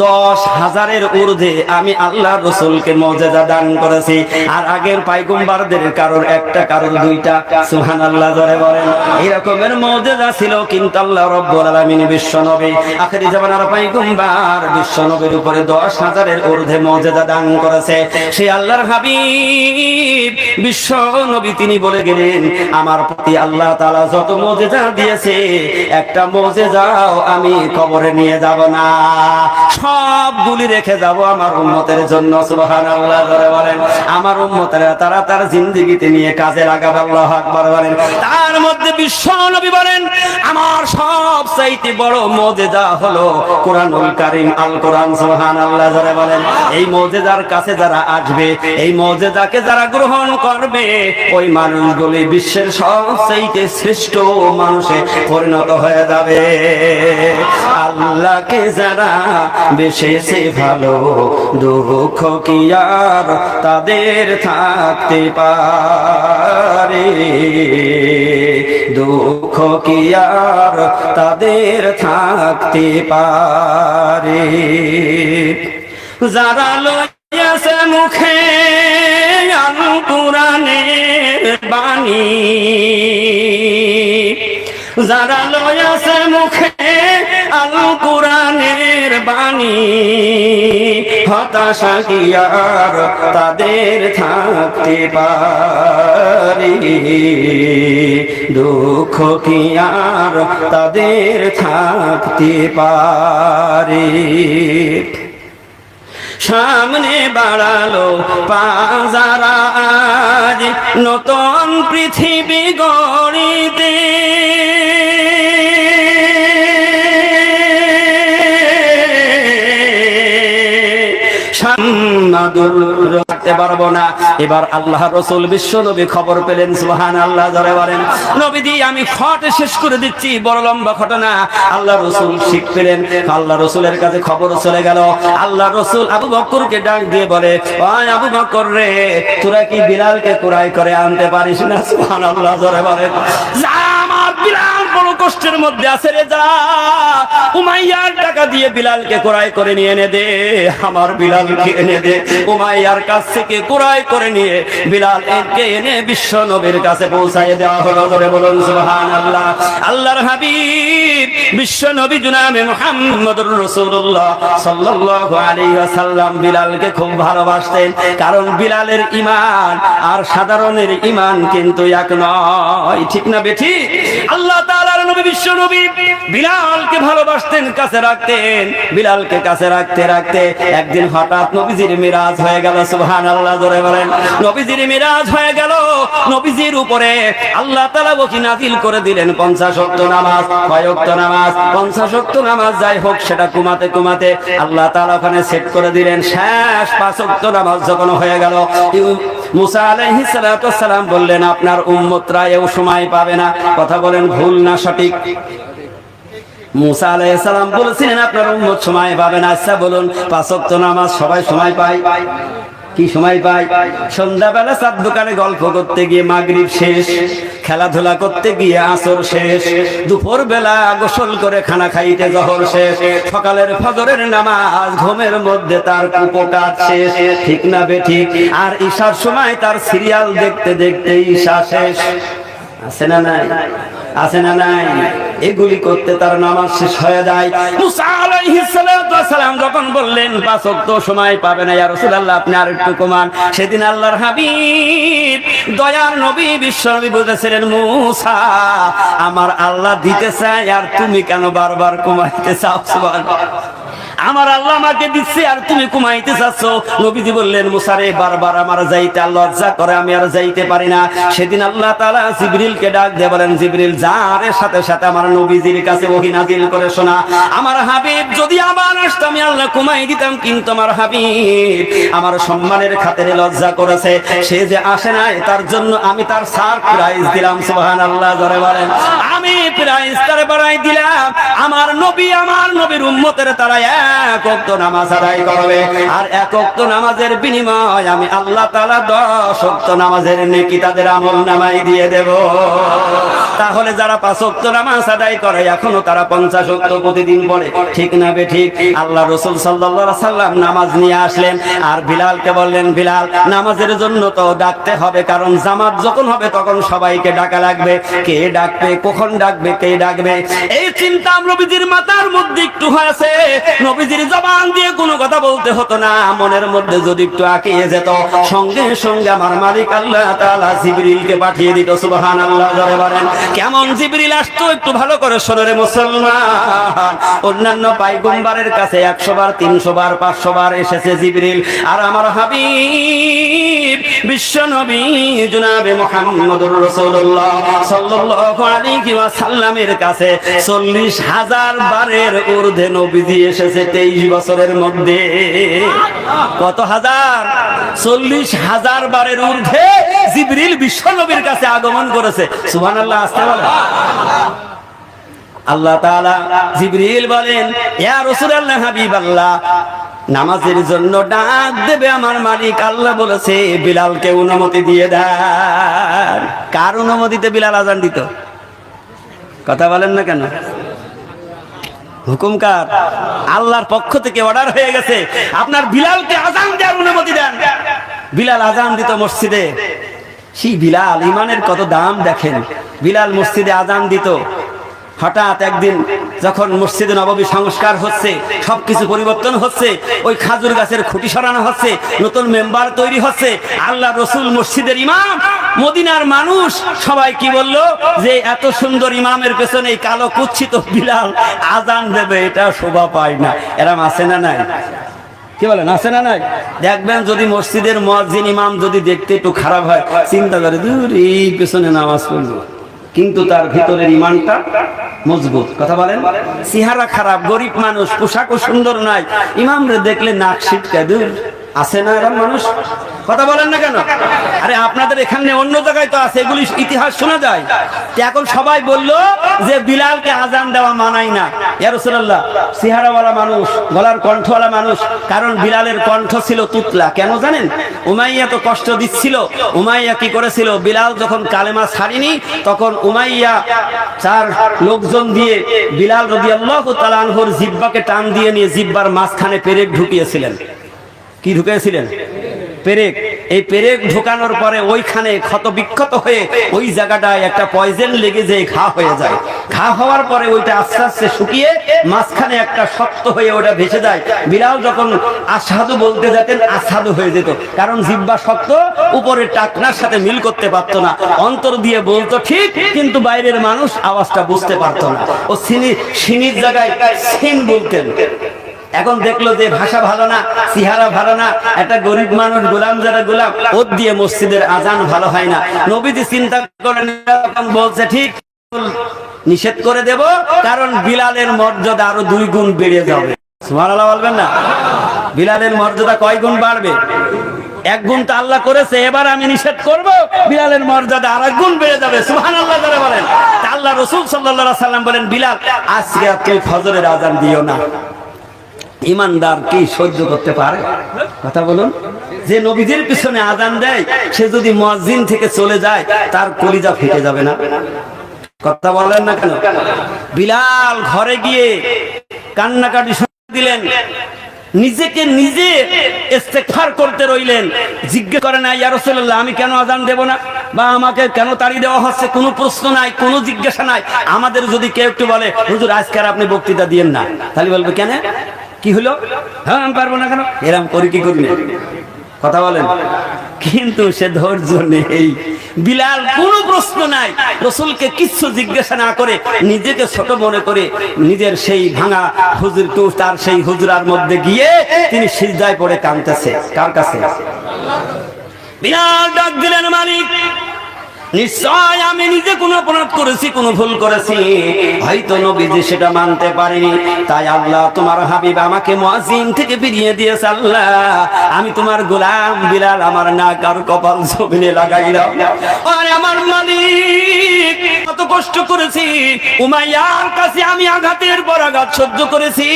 10,000-এর ঊর্ধ্বে আমি আল্লাহ রাসূলকে মুজিজা দান করেছি। আর আগের পয়গম্বরদের কারোর একটা কারোর দুইটা, সুবহানাল্লাহ জোরে বলেন। এরকমের মুজিজা ছিল, কিন্তু আল্লাহ রাব্বুল আলামিন বিশ্ব নবী আখেরি জামানার পয়গম্বর বিশ্ব নবীর উপরে 10,000-এর ঊর্ধ্বে মুজিজা দান করেছে। সেই আল্লাহর হাবিব বিশ্ব নবী তিনি বলে গেলেন, আমার প্রতি আল্লাহ তাআলা যত মুজিজা দিয়েছে একটা মুজিজাও আমি কবরে নিয়ে যাব না, সবগুলি রেখে যাব আমার উম্মতের জন্য। সুবহানাল্লাহ জোরে বলেন। আমার উম্মতেরা তারা তার জিন্দেগিতে নিয়ে কাজে লাগাবে। আল্লাহু আকবার বলেন। তার মধ্যে বিশ্ব নবী বলেন, আমার সবচাইতে বড় মুজিজা হলো কোরআনুল কারীম, আল কোরআন। সুবহানাল্লাহ জোরে বলেন। এই মুজিজার কাছে যারা আসবে, এই মুজিজাকে যারা গ্রহণ করবে, ওই মানুষগুলি বিশ্বের সবচাইতে শ্রেষ্ঠ মানুষে পরিণত হয়ে যাবে। আল্লাহকে যারা বেশেছে ভালো, দুঃখ কি আর তাদের থাকতে পারে, দুঃখ কি আর তাদের থাকতে পারে। যারা লইয়াছে মুখে আল কোরআনের বাণী, যারা লইয়াছে মুখে আল কোরআনের বাণী, হতাশা কি আর তাদের থাকতে পারে, দুঃখ কি আর তাদের থাকতে পারে। সামনে বাড়ালো পাজারা আজ নতুন পৃথিবী গড়িতে, রাখতে পারবো না। এবার আল্লাহ রসুল বিশ্ব নবী খবর পেলেন। সুবহানাল্লাহ জোরে বলেন। নবীজি আমি ফট শেষ করে দিচ্ছি, বড় লম্বা ঘটনা। আল্লাহ রসুল শিখ পেলেন, আল্লাহ রসুলের কাছে খবর চলে গেল। আল্লাহ রসুল আবু বকরকে ডাক দিয়ে বলে, ওই আবু বকর রে, তোরা কি বিলালকে কুরাই করে আনতে পারিস না? সুবহানাল্লাহ জোরে বলেন। যা, আমার বিলাল বড় কষ্টের মধ্যে আছে রে, যা উমাইয়ার টাকা দিয়ে বিলালকে কুরাই করে নিয়ে এনে দে, আমার বিলালকে এনে দে। উমাইয়ার কাছ থেকে কুরাই করে নিয়ে বিলাল একে এনে বিশ্ব নবীর কাছে পৌঁছায় দেওয়া হলো। ধরে বলুন সুবহানাল্লাহ। আল্লাহর হাবিব বিশ্ব নবী জনাবে মুহাম্মদুর রাসূলুল্লাহ সাল্লাল্লাহু আলাইহি ওয়াসাল্লাম বিলালকে খুব ভালোবাসতেন, কারণ বিলালের ঈমান আর সাধারণের ঈমান কিন্তু এক নয়। ঠিক না বেঠি? আল্লাহ তাআলার নবী বিশ্ব নবী বিলালকে ভালোবাসতেন, কাছে রাখতেন। বিলালকে কাছে রাখতে রাখতে একদিন হঠাৎ নবীজির মিরাজ হয়ে গেল। সুবহানাল্লাহ জোরে বলেন। নবীজির মিরাজ হয়ে গেল। নবীজির উপরে আল্লাহ তাআলা ওহী নাযিল করে দিলেন 50 ওয়াক্ত নামাজ। কয় ওয়াক্ত নামাজ? 50 ওয়াক্ত নামাজ। যাই হোক, সেটা কুমাতে কুমাতে আল্লাহ তাআলা ওখানে সেট করে দিলেন। শেষ 5 ওয়াক্ত নামাজ যখন হয়ে গেল, মুসা আলাইহিস সালাতু ওয়াস সালাম বললেন, আপনার উম্মতরা এও সময় পাবে না। কথা বলেন, ভুল না সঠিক? মুসা আলাইহিস সালাম বলেছিলেন আপনার উম্মত সময় পাবে না। আচ্ছা বলুন, 5 ওয়াক্ত নামাজ সবাই সময় পায়? কি সময় পায়? সন্ধ্যাবেলা চাঁদ দোকানে গল্প করতে গিয়ে মাগরিব শেষ, খেলাধুলা করতে গিয়ে আসর শেষ, দুপুর বেলা গোসল করে খানা খাইতে জহর শেষ, সকালের ফজরের নামাজ ঘুমের মধ্যে তার কুপকাত শেষ। ঠিক না বেঠিক? আর ঈশার সময় তার সিরিয়াল দেখতে দেখতে ঈশা শেষ। আছে না নাই? আছে না নাই? এগুলি করতে তার নামাজ শেষ হয়ে যায়। মুসা আলাইহিস সালাতু ওয়াস সালাম যখন বললেন 5 ওয়াক্ত সময় পাবে না, ইয়া রাসূলুল্লাহ আপনি আরেকটু কমান। সেদিন আল্লাহর হাবিব দয়ার নবী বিশ্ব নবী বলেছিলেন, মুসা আমার আল্লাহ দিতে চায় আর তুমি কেন বারবার কমাইতে চাও? সুবহানাল্লাহ। আমার আল্লাহ আমাকে দিচ্ছে আর তুমি কমাইতে চাচ্ছ। নবীজি বললেন, মুসা রে, বারবার আমার যাইতে আল্লাহ লজ্জা করে, আমি আর যাইতে পারি না। সেদিন আল্লাহ তাআলা জিবরিলকে ডাক দিয়ে বলেন, জিবরিল যা, আর সাথে সাথে আমার নবীজির কাছে ওহী নাযিল করে শোনা, আমার হাবিব যদি আবার আসতো আমি আল্লাহ কমাই দিতাম, কিন্তু আমার হাবিব আমার সম্মানের খাতিরে লজ্জা করেছে, সে যে আসে নাই তার জন্য আমি তার সারপ্রাইজ দিলাম। সুবহানাল্লাহ জোরে বলেন। আমি প্রাইজ তার বাড়াই দিলাম। আমার নবী, আমার নবীর উম্মতের তারা এক ওয়াক্ত নামাজ আদায় করবে, আর এক ওয়াক্ত নামাজের বিনিময় আমি আল্লাহ তাআলা 10 ওয়াক্ত নামাজের নেকি তাদের আমলনামায় দিয়ে দেব। তাহলে যারা 5 ওয়াক্ত নামাজ আদায় করে এখনো তারা 50 ওয়াক্ত প্রতিদিন পড়ে, ঠিক না বেঠিক? আল্লাহ রাসূল সাল্লাল্লাহু আলাইহি সাল্লাম নামাজ নিয়ে আসলেন আর বিলালকে বললেন, বিলাল নামাজের জন্য তো ডাকতে হবে, কারণ জামাত যখন হবে তখন সবাইকে ডাকা লাগবে। কে ডাকবে, কখন ডাকবে, কে ডাকবে, এই চিন্তা নবীজির মাথার মধ্যে একটু হয়েছে। নবীজির জবান দিয়ে কোনো কথা বলতে হতো না, মনের মধ্যে যদি একটু আঁকিয়ে যেত, সঙ্গে সঙ্গে আমার মালিক আল্লাহ তাআলা জিবরিলকে পাঠিয়ে দিত। সুবহানাল্লাহ জোরে বলেন। কেমন জিবরিল আসতো একটু ভালো করে শোনো রে মুসলমান। অন্যান্য পয়গম্বরের কাছে 100 বার, 300 বার, 500 বার এসেছে জিবরিল, আর আমার হাবিব বিশ্ব নবী জনাবে মুহাম্মদুর রাসূলুল্লাহ সাল্লাল্লাহু আলাইহি ওয়াসাল্লামের কাছে 40,000 বারের ঊর্ধ্বে নবীজি এসেছে 23 বছরের মধ্যে। কত হাজার? 40,000 বারের ঊর্ধ্বে জিবরিল বিশ্ব নবীর কাছে আগমন করেছে। সুবহানাল্লাহ, আস্তে বলেন। আল্লাহ তাআলা জিবরিল বলেন, ইয়া রাসূলুল্লাহ, হাবিবাল্লাহ, নামাজের জন্য ডাক দেবে আমার মালিক আল্লাহ বলেছে বিলালকে অনুমতি দিয়ে দেন। কার অনুমতিতে বিলাল আজান দিত? কথা বলেন না কেন? হুকুম কার? আল্লাহর পক্ষ থেকে অর্ডার হয়ে গেছে, আপনার বিলালকে আজান দেওয়ার অনুমতি দেন। বিলাল আজান দিত মসজিদে। সেই বিলাল, ইমানের কত দাম দেখেন। বিলাল মসজিদে আজান দিত। হঠাৎ একদিন যখন মসজিদে নববী সংস্কার হচ্ছে, সবকিছু পরিবর্তন হচ্ছে, ওই খাজুর গাছের খুঁটি সরানো হচ্ছে, নতুন মেম্বার তৈরি হচ্ছে, আল্লাহ রসুল মসজিদের ইমাম, মদিনার মানুষ সবাই কি বলল যে এত সুন্দর ইমামের পেছনে এই কালো কুচ্ছিত বিলাল আজান দেবে, এটা শোভা পায় না। এরম আছে না নাই? কি বলেন, আছে না নাই? দেখবেন যদি মসজিদের মুয়াজ্জিন ইমাম যদি দেখতে একটু খারাপ হয়, চিন্তা করে দূর এই পেছনে নামাজ পড়বো, কিন্তু তার ভিতরের ইমানটা মজবুত। কথা বলেন। চেহারা খারাপ, গরিব মানুষ, পোশাকও সুন্দর নাই, ইমামরে দেখলে নাক ছিটকায়, দূর আছে না এরকম মানুষ? কথা বলেন না কেন? আরে আপনাদের এখানে অন্য জায়গায় তো আছে, এগুলি ইতিহাস শোনা যায়। এখন সবাই বলল যে বিলালকে আজান দেওয়া মানাই না। ইয়া রাসূলুল্লাহ, চেহারাওয়ালা মানুষ, গলার কণ্ঠওয়ালা মানুষ, কারণ বিলালের কণ্ঠ ছিল তুতলা। কেন জানেন? উমাইয়া তো কষ্ট দিচ্ছিল। উমাইয়া কি করেছিল, বিলাল যখন কালেমা ছাড়িনি তখন উমাইয়া 4 লোকজন দিয়ে বিলাল রাদিয়াল্লাহু তাআলা আনহুর জিহ্বাকে টান দিয়ে নিয়ে জিহ্বার মাঝখানে পেরেক ঢুকিয়েছিলেন। কি ঢুকিয়েছিলেন? পেরেক। এই পেরেক ঢোকানোর পরে ওইখানে ক্ষত বিক্ষত হয়ে ওই জায়গাটায় একটা পয়জন লেগে যায়, ঘা হয়ে যায়। ঘা হওয়ার পরে ওইটা আস্তে আস্তে শুকিয়ে মাঝখানে একটা শক্ত হয়ে ওটা ভেসে যায়। বিলাল যখন আসাদু বলতে যেতেন, আসাদু হয়ে যেত, কারণ জিহ্বা শক্ত, উপরে টাকনার সাথে মিল করতে পারতো না। অন্তর দিয়ে বলতো ঠিক, কিন্তু বাইরের মানুষ আওয়াজটা বুঝতে পারতো না। ও সিনির জায়গায় সিন বলতেন। এখন দেখলো যে ভাষা ভালো না, চেহারা ভালো না, একটা গরিব মানুষ, গোলাম যারা গোলাম, ওর দিয়ে মসজিদের আজান ভালো হয় না। নবীজি চিন্তা করেন, বলছে ঠিক নিষেধ করে দেব, কারণ বিলালের মর্যাদা আরো 2 গুণ বেড়ে যাবে। সুবহানাল্লাহ বলবেন না? বিলালের মর্যাদা কয় গুণ বাড়বে? 1 গুণ তো আল্লাহ করেছে, এবার আমি নিষেধ করব, বিলালের মর্যাদা আর 1 গুণ বেড়ে যাবে। সুবহানাল্লাহ যারা বলেন। আল্লাহ রাসূল সাল্লাল্লাহু আলাইহি সাল্লাম বলেন, বিলাল আজকে তুই ফজরের আজান দিও না। ইমানদার কি সহ্য করতে পারে? কথা বলুন। যে নবীদের পিছনে আজান দেয়, সে যদি মুয়াজ্জিন থেকে চলে যায়, তার কলিজা ফেটে যাবে না? কথা বলেন না কেন? বিলাল ঘরে গিয়ে কান্নাকাটি শুরু দিলেন, নিজেকে নিজে ইস্তেগফার করতে রইলেন। জিজ্ঞেস করে না, ইয়া রাসূলুল্লাহ, আমি কেন আজান দেব না, বা আমাকে কেন তাড়িয়ে দেওয়া হচ্ছে? কোনো প্রশ্ন নাই, কোনো জিজ্ঞাসা নাই। আমাদের যদি কেউ একটু বলে, হুজুর আজকে আর আপনি বক্তৃতা দিয়েন না, তাহলে বলবে কেন, কি হলো? হ্যাঁ আমি পারবো না কেন? এরকম করি কি করি না? কথা বলেন। কিন্তু সে ধৈর্য নেই। বিলাল কোনো প্রশ্ন নাই, রাসূলকে কিছু জিজ্ঞাসা না করে নিজেকে ছোট মনে করে নিজের সেই ভাঙা হুজুর টু তার সেই হুজরার মধ্যে গিয়ে তিনি সিজদায় পড়ে কাঁদতেছে। কার কাছে? বিলাল ডাক দিলেন, মালিক নিশ্চয় আমি নিজে কোনো অপরাধ করেছি, কোনো ভুল করেছি, হয়তো নবীজি সেটা মানতে পারেনি, তাই আল্লাহ তোমার হাবিব আমাকে মুয়াজ্জিন থেকে ফিরিয়ে দিয়েছে। আল্লাহ আমি তোমার গোলাম বিলাল আমার নাক আর কপাল জমিনে লাগাইলাম। আরে আমার মালিক, কত কষ্ট করেছি, উমাইয়ার কাছে আমি আঘাতের পর আঘাত সহ্য করেছি,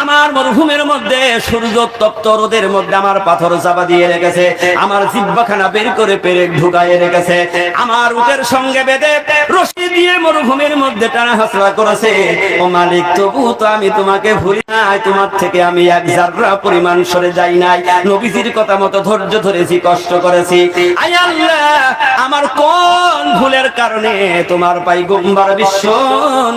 আমার মরহুমের মধ্যে সূর্য তপ্ত রোদের মধ্যে আমার পাথর চাপা দিয়ে রেখেছে, আমার জিহ্বাখানা বের করে পেরেক ঢুকায় রেখেছে, আমার উটের সঙ্গে বেঁধে রশি দিয়ে মরুভূমির মধ্যে টানা হাসরা করেছে। ও মালিক, তবু তো আমি তোমাকে ভুলি নাই, তোমার থেকে আমি এক জাররা পরিমাণ সরে যাই নাই, নবীজির কথা মতো ধৈর্য ধরেছি, কষ্ট করেছি। আয় আল্লাহ, আমার কোন ভুলের কারণে তোমার পয়গম্বর বিশ্ব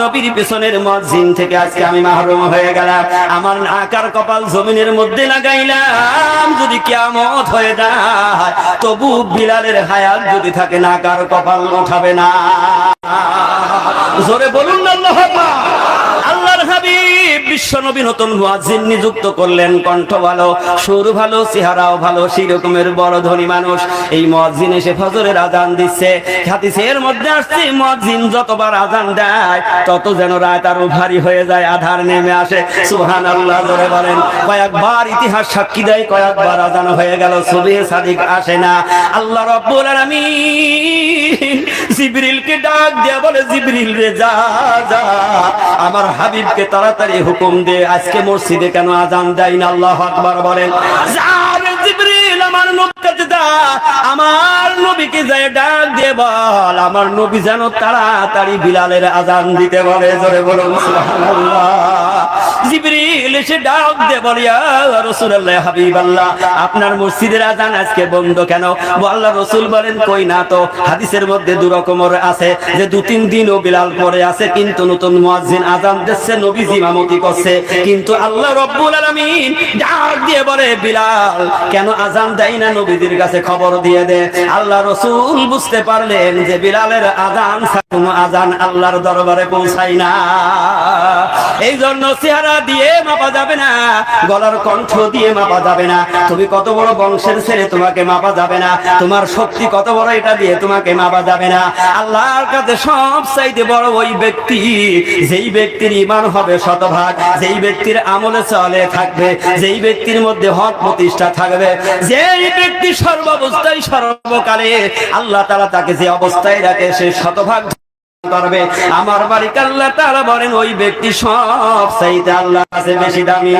নবীর পিছনের মুয়াজ্জিন থেকে আজকে আমি মাহরুম হয়ে গেলাম, আমার নাক আর কপাল জমিনের মধ্যে লাগাইলাম। যদি কিয়ামত হয়ে যায় তবু বিলালের হায়াত যদি থাকে নাক আর কপাল উঠাবে না। জোরে বলুন আল্লাহু আকবার। আল্লাহর হাবিব বিশ্ব নবী নতুন মুয়াজ্জিন নিযুক্ত করলেন, কণ্ঠ ভালো, সুর ভালো, চেহারাও ভালো, সেই রকমের বড় ধনী মানুষ। এই মুয়াজ্জিন এসে ফজরের আজান দিচ্ছে। হাদিসের মধ্যে আসছে মুয়াজ্জিন যতবার আজান দেয় তত যেন রাত আরো ভারী হয়ে যায়, আধার নেমে আসে। সুবহানাল্লাহ জোরে বলেন। কয়েকবার ইতিহাস সাক্ষী দেয়, কয়েকবার আজান হয়ে গেল, সুবহে সাদিক আসে না। আল্লাহ রাব্বুল আলামিন জিবরিলকে ডাক দিয়া বলে, জিবরিল রে যা যা, আমার হাবিবকে তাড়াতাড়ি হুকুম দে, আজকে মসজিদে কেন আজান দেয় না? আল্লাহু আকবার বলেন। যা রে জিবরিল, আমার নবীকে যা, আমার নবীকে যায় ডাক দিয়ে বল, আমার নবী যেন তাড়াতাড়ি বিলালের আজান দিতে বলে। জোরে বলুন সুবহানাল্লাহ। জিবরিল এসে ডাক দিয়ে বলে, ইয়া রাসূলুল্লাহ, হাবিবাল্লাহ, আপনার মসজিদের আজান আজকে বন্ধ কেন? আল্লাহ রাসূল বলেন, কই না তো। হাদিসের মধ্যে দু রকমের আছে, যে 2-3 দিনও বিলাল পড়ে আছে, কিন্তু নতুন মুয়াজ্জিন আজান দিচ্ছে, নবীজি ইমামতি করছে, কিন্তু আল্লাহ রাব্বুল আলামিন ডাক দিয়ে বলে, বিলাল কেন আজান দেয় না? নবীজির কাছে খবর দিয়ে দে। আল্লাহ রাসূল বুঝতে পারলেন যে বিলালের আজান কোনো আজান আল্লাহর দরবারে পৌঁছায় না। এই জন্য চেহারা দিয়ে মাপা যাবে না, গলার কণ্ঠ দিয়ে মাপা যাবে না, তুমি কত বড় বংশের ছেলে তোমাকে মাপা যাবে না, তোমার শক্তি কত বড় এটা দিয়ে তোমাকে মাপা যাবে না। আল্লাহর কাছে সব চাইতে বড় ওই ব্যক্তি, যেই ব্যক্তির ঈমান হবে শতভাগ, যেই ব্যক্তির আমলে চলে থাকবে, যেই ব্যক্তির মধ্যে হক প্রতিষ্ঠা থাকবে, যেই ব্যক্তি সর্বাবস্থায় সর্বকালে আল্লাহ তাআলা তাকে যে অবস্থায় রাখে সে শতভাগ পারবে। আমার মালিক আল্লাহ তাআলা বলেন, ওই ব্যক্তি সব চাইতে আল্লাহর কাছে বেশি দামি।